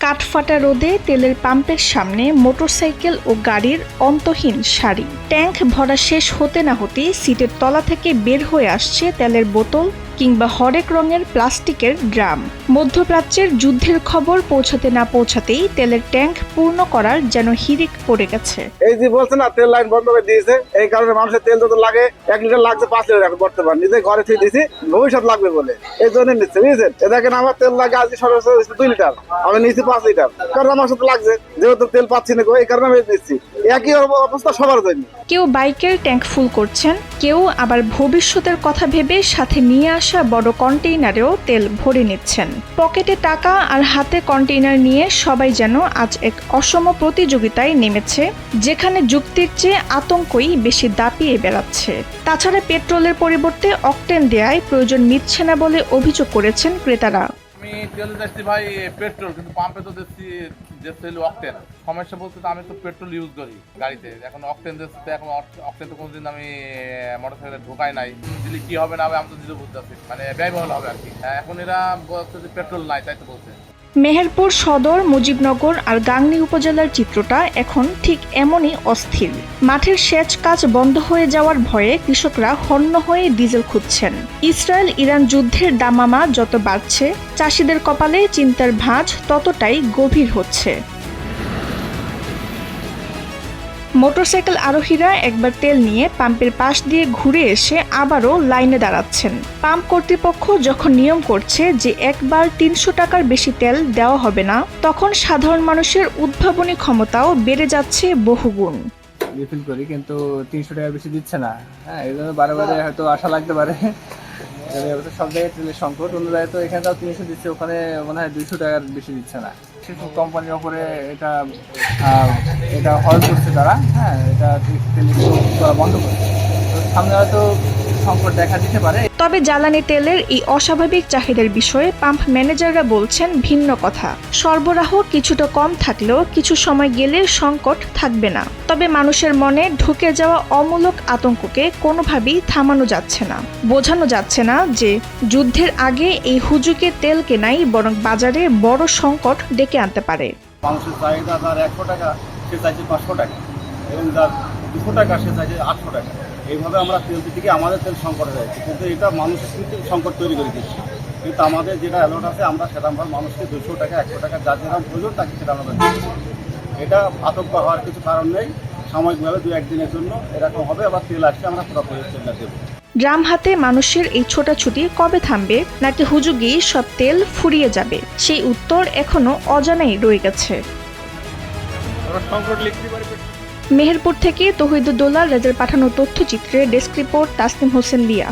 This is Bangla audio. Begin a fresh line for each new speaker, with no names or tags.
কাঠফাটা রোদে তেলের পাম্পের সামনে মোটরসাইকেল ও গাড়ির অন্তহীন সারি। ট্যাঙ্ক ভরা শেষ হতে না হতেই সিটের তলা থেকে বের হয়ে আসছে তেলের বোতল কিংবা হরেক রঙের প্লাস্টিকের ড্রাম। মধ্যপ্রাচ্যের যুদ্ধের খবর পৌঁছাতে না পৌঁছাতেই তেলের ট্যাঙ্ক পূর্ণ করার যেন হিড়িক পড়ে গেছে।
এই যে বলছে না তেল লাইন বন্ধ করে দিয়েছে, এই কারণে মানুষের তেল যত লাগে 1 লিটার লাগছে 5 লিটার এখন বর্তমান নিজে ঘরে থেকে দিয়েছি ভবিষ্যৎ লাগবে বলে এই জন্য নিচ্ছে, বুঝছেন? এ দেখেন আমার তেল লাগে আজকে সর্বোচ্চ 2 লিটার, আমি নিয়েছি 5 লিটার, কারণ আমার সাথে লাগছে যেহেতু তেল পাচ্ছি না এই কারণে আমি নিচ্ছি। একই অবস্থা সবার জন্য।
কেউ বাইকের ট্যাঙ্ক ফুল করছেন, কেউ আবার ভবিষ্যতের কথা ভেবে সাথে নিয়ে আসা বড় কন্টেইনারেও তেল ভরে নিচ্ছেন। পকেটে টাকা আর হাতে কন্টেইনার নিয়ে সবাই যেন আজ এক অসম প্রতিযোগিতায় নেমেছে, যেখানে যুক্তির চেয়ে আতঙ্কই বেশি দাপিয়ে বেড়াচ্ছে। তাছাড়া পেট্রোলের পরিবর্তে অকটেন দেয়ায় প্রয়োজন মিটছে না বলে অভিযোগ করেছেন ক্রেতারা।
আমি তেল দিচ্ছি ভাই পেট্রোল, কিন্তু পাম্পে তো দিচ্ছি অকটেন। সমস্যা বলতে তো আমি তো পেট্রোল ইউজ করি গাড়িতে, এখন অকটেন দিচ্ছি, এখন অকটেন তো কোনোদিন আমি মোটরসাইকেলে ঢোকাই নাই। দিলে কি হবে না হবে আমি তো দিতে বুঝতে পারছি, মানে ব্যয়বহুল হবে আর কি। এখন এরা বলছে যে পেট্রোল নাই, তাই তো বলছে।
মেহেরপুর সদর, মুজিবনগর আর গাংনী উপজেলার চিত্রটা এখন ঠিক এমনই অস্থির। মাঠের সেচ কাজ বন্ধ হয়ে যাওয়ার ভয়ে কৃষকরা হন্য হয়ে ডিজেল খুঁজছেন। ইসরায়েল ইরান যুদ্ধের দামামা যত বাড়ছে, চাষিদের কপালে চিন্তার ভাঁজ ততটাই গভীর হচ্ছে। মোটরসাইকেল আরোহীরা একবার তেল নিয়ে পাম্পের পাশ দিয়ে ঘুরে এসে আবারও লাইনে দাঁড়াচ্ছেন। পাম্প কর্তৃপক্ষ যখন নিয়ম করছে যে একবার 300 টাকার বেশি তেল দেওয়া হবে না, তখন সাধারণ মানুষের উদ্ভাবনী ক্ষমতাও বেড়ে যাচ্ছে বহুগুণ।
রিফিল করি কিন্তু 300 টাকার বেশি দিচ্ছে না। হ্যাঁ, এই জন্য বারে বারে হয়তো আশা লাগতে পারে। সব জায়গায় তেলের সংকট, অন্য জায়গায় তো এখানে তাও 300 দিচ্ছে, ওখানে মনে হয় 200 টাকার বেশি দিচ্ছে না। সেসব কোম্পানির ওপরে এটা হল করছে তারা। হ্যাঁ, এটা তেল করা বন্ধ করছে, সামনে হয়তো সংকট দেখা দিতে পারে।
তবে জ্বালানি তেলের এই অস্বাভাবিক চাহিদার বিষয়ে পাম্প ম্যানেজাররা বলছেন ভিন্ন কথা। সরবরাহ কিছুটা কম থাকলেও কিছু সময় গেলে সংকট থাকবে না। তবে মানুষের মনে ঢুকে যাওয়া অমূলক আতঙ্ককে কোনোভাবেই থামানো যাচ্ছে না। বোঝানো যাচ্ছে না যে যুদ্ধের আগে এই হুজুকে তেল কেনাই বরং বাজারে বড় সংকট ডেকে আনতে পারে।
মানুষের চাহিদা তার 100 টাকা, সে চাইছে 500 টাকা, এবং তার 200 টাকা, সে চাইছে 800 টাকা। এইভাবে আমরা তেল থেকে আমাদের তেল সংকট হয়ে যাচ্ছে, কিন্তু এটা মানুষ কিন্তু সংকট তৈরি করে দিচ্ছে। কিন্তু আমাদের যেটা অ্যালাউড আছে আমরা সেটা আমরা মানুষকে 200 টাকা, 100 টাকা যার যেরকম প্রয়োজন তাকে সেটা আমরা দিচ্ছি। এটা আতঙ্ক হওয়ার কিছু কারণ নেই। সাময়িকভাবে 2-1 দিনের জন্য এরকম হবে, আবার তেল আসছে, আমরা পুরোপুরি তেলটা দেবো।
ড্রাম হাতে মানুষের এই ছোটাছুটি কবে থামবে, নাকি হুজুগেই সব তেল ফুরিয়ে যাবে, সেই উত্তর এখনো অজানাই রয়ে গেছে। মেহেরপুর থেকে তৌহিদুদ্দৌলা রেজার পাঠানো তথ্যচিত্রে ডেস্ক রিপোর্ট তাসনিম হোসেন লিয়া।